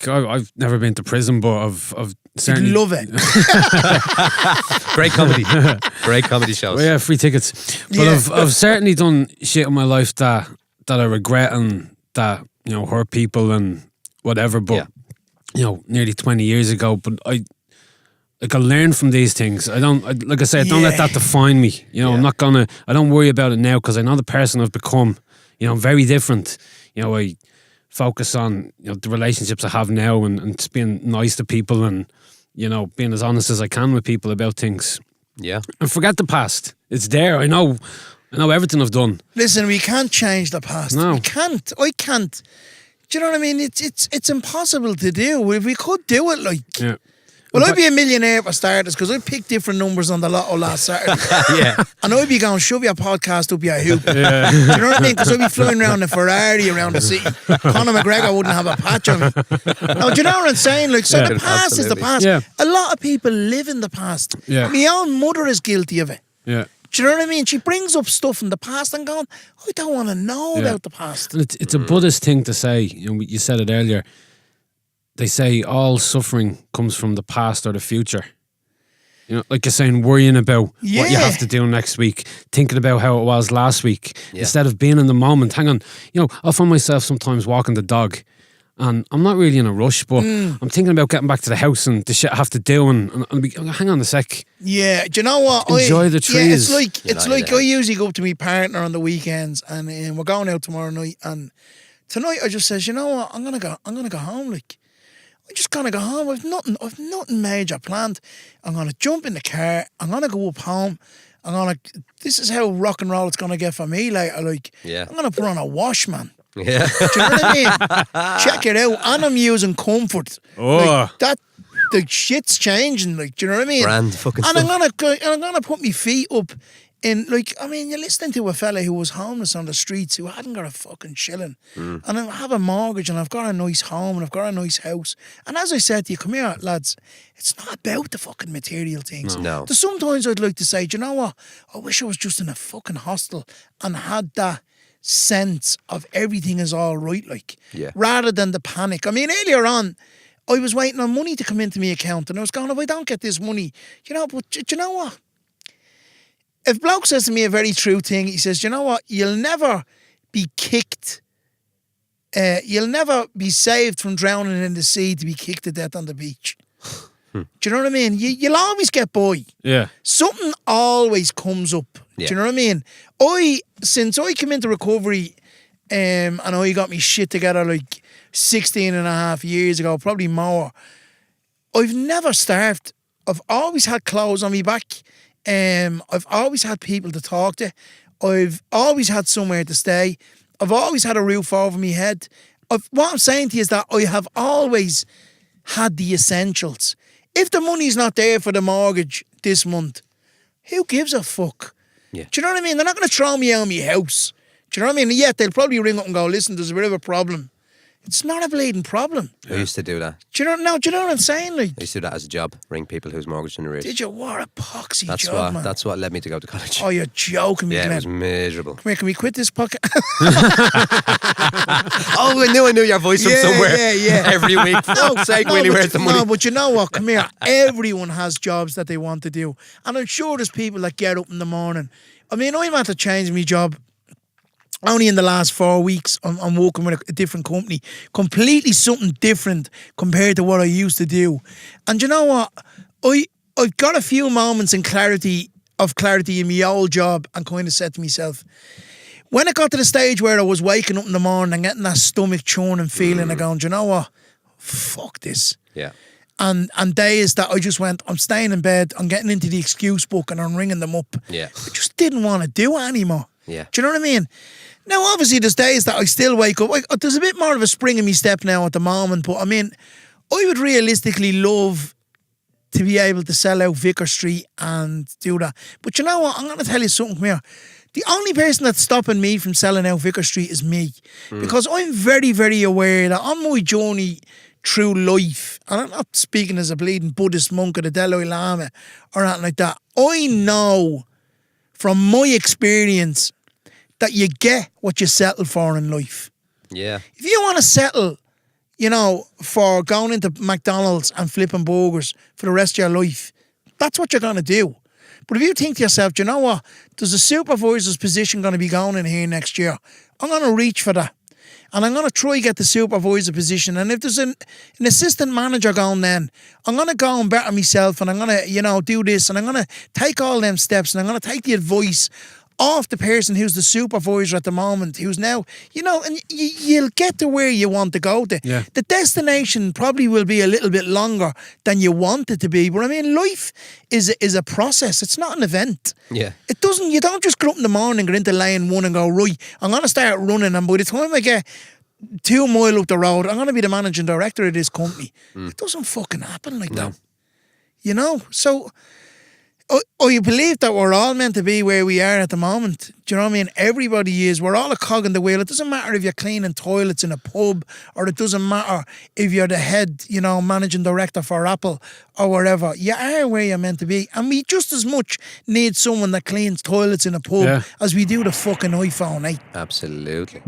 I've never been to prison, but I've certainly You'd love it. Great comedy. Great comedy shows. Well, yeah, free tickets. But Yeah. I've certainly done shit in my life that I regret and that, you know, hurt people and whatever. But you know, nearly 20 years ago. But I learn from these things. Don't let that define me. You know, I don't worry about it now because I know the person I've become. You know, I'm very different. You know, I focus on, you know, the relationships I have now and just being nice to people and, you know, being as honest as I can with people about things. Yeah. And forget the past. It's there. I know everything I've done. Listen, we can't change the past. No. We can't. I can't. Do you know what I mean? It's impossible to do. If we could do it, like... Yeah. Well, I'd be a millionaire for starters because I picked different numbers on the lotto last Saturday. Yeah. And I'd be going, shove your podcast up your hoop. Yeah. Do you know what I mean? Because I'd be flying around in a Ferrari around the city. Conor McGregor wouldn't have a patch on me. No, do you know what I'm saying? Like, so the past is the past. Yeah. A lot of people live in the past. Yeah. My own mother is guilty of it. Yeah. Do you know what I mean? She brings up stuff in the past and going, I don't want to know about the past. And it's a Buddhist thing to say. You know, you said it earlier. They say all suffering comes from the past or the future. You know, like you're saying, worrying about what you have to do next week, thinking about how it was last week, instead of being in the moment. Hang on, you know, I find myself sometimes walking the dog and I'm not really in a rush, but I'm thinking about getting back to the house and the shit I have to do and hang on a sec. Yeah, do you know what? Enjoy the trees. Yeah, it's like I usually go up to my partner on the weekends and we're going out tomorrow night and tonight I just says, you know what, I'm gonna go home, like. I'm just gonna go home. I've nothing major planned. I'm gonna jump in the car. I'm gonna go up home. This is how rock and roll it's gonna get for me later. Like, I'm gonna put on a wash, man. Yeah. Do you know what I mean? Check it out. And I'm using Comfort. Oh. Like, that, the shit's changing. Like, do you know what I mean? Brand fucking and stuff. I'm gonna put my feet up. In, like, I mean, you're listening to a fella who was homeless on the streets who hadn't got a fucking shilling. And I have a mortgage and I've got a nice home and I've got a nice house. And as I said to you, come here, lads, it's not about the fucking material things. No. There's sometimes I'd like to say, do you know what? I wish I was just in a fucking hostel and had that sense of everything is all right, like, rather than the panic. I mean, earlier on, I was waiting on money to come into my account and I was going, if I don't get this money, you know, but do you know what? If bloke says to me a very true thing, he says, you know what, you'll never be kicked, you'll never be saved from drowning in the sea to be kicked to death on the beach. Do you know what I mean? You'll always get by. Yeah. Something always comes up. Do you know what I mean? Since I came into recovery and I got me shit together like 16 and a half years ago, probably more, I've never starved. I've always had clothes on me back. I've always had people to talk to. I've always had somewhere to stay. I've always had a roof over my head. What I'm saying to you is that I have always had the essentials. If the money's not there for the mortgage this month, who gives a fuck? Yeah. Do you know what I mean? They're not going to throw me out of my house. Do you know what I mean? Yeah, they'll probably ring up and go, listen, there's a bit of a problem. It's not a bleeding problem. I used to do that. Do you know what I'm saying? Like, I used to do that as a job, ring people whose mortgage in arrears. did you? What a poxy job, man. That's what led me to go to college. Oh, you're joking me, Yeah, Glenn. it was miserable. Come here, can we quit this podcast? Oh, I knew your voice from somewhere. Yeah. Every week. For fuck's sake, Willie, where's the money? No, but you know what? Come here. Everyone has jobs that they want to do. And I'm sure there's people that get up in the morning. I mean, I'm had to change my job. Only in the last 4 weeks, I'm working with a different company. Completely something different compared to what I used to do. And you know what? I've got a few moments of clarity in my old job and kind of said to myself, when it got to the stage where I was waking up in the morning and getting that stomach churning feeling and going, do you know what? Fuck this. Yeah. And days that I just went, I'm staying in bed, I'm getting into the excuse book and I'm ringing them up. Yeah. I just didn't want to do it anymore. Yeah. Do you know what I mean? Now, obviously, there's days that I still wake up. There's a bit more of a spring in my step now at the moment, but I mean, I would realistically love to be able to sell out Vicar Street and do that. But you know what? I'm going to tell you something here. The only person that's stopping me from selling out Vicar Street is me. Because I'm very, very aware that on my journey through life, and I'm not speaking as a bleeding Buddhist monk or the Dalai Lama or anything like that, I know from my experience that you get what you settle for in life. Yeah. If you want to settle, you know, for going into McDonald's and flipping burgers for the rest of your life, that's what you're going to do. But if you think to yourself, do you know what? There's a supervisor's position going to be going in here next year. I'm going to reach for that. And I'm going to try get the supervisor position. And if there's an assistant manager going then, I'm going to go and better myself and I'm going to, you know, do this and I'm going to take all them steps and I'm going to take the advice off the person who's the supervisor at the moment, who's now, you know, and you'll get to where you want to go to. Yeah. The destination probably will be a little bit longer than you want it to be. But I mean, life is a process. It's not an event. Yeah. You don't just get up in the morning, get into lane one and go, right, I'm going to start running and by the time I get 2 miles up the road, I'm going to be the managing director of this company. It doesn't fucking happen like that. You know? So I believe that we're all meant to be where we are at the moment. Do you know what I mean? Everybody is. We're all a cog in the wheel. It doesn't matter if you're cleaning toilets in a pub or it doesn't matter if you're the head, you know, managing director for Apple or wherever. You are where you're meant to be. And we just as much need someone that cleans toilets in a pub as we do the fucking iPhone, eh? Absolutely.